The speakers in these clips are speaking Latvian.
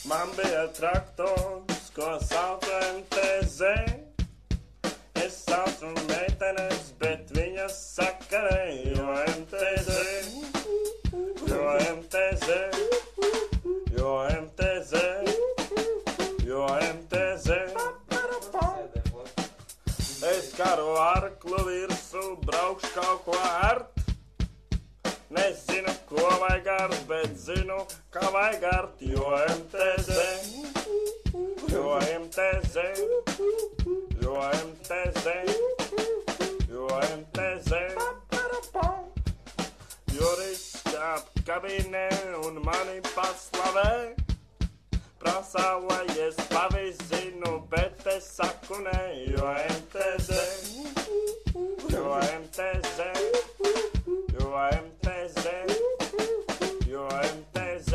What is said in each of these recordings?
Man bija traktors, ko sauc MTZ. Es saucu meitenes, bet viņas saka ne, jo MTZ, jo MTZ, jo MTZ, jo MTZ. Es karu arklu virsū, braukšu kaut ko ērt. Nezinu, ko vajag ārt, bet zinu, kā vajag ārt, jo MTZ, jo MTZ, jo MTZ, jo MTZ. Jurists kabinē un mani paslavē, prasā, lai es pavizinu, bet es saku ne, jo MTZ, jo MTZ. Jo MTZ, jo MTZ.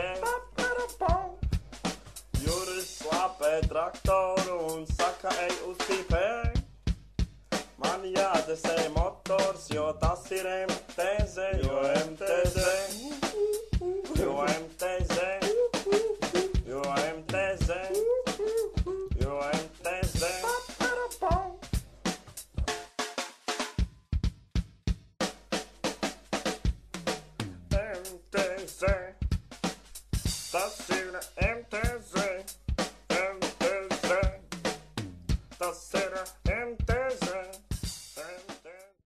Juris slāpē traktoru un saka, ej uz tīpē. Man jādesē motors, jo tas ir MTZ, jo MTZ, jo MTZ, jo MTZ, jo MTZ. MTZ, tas ir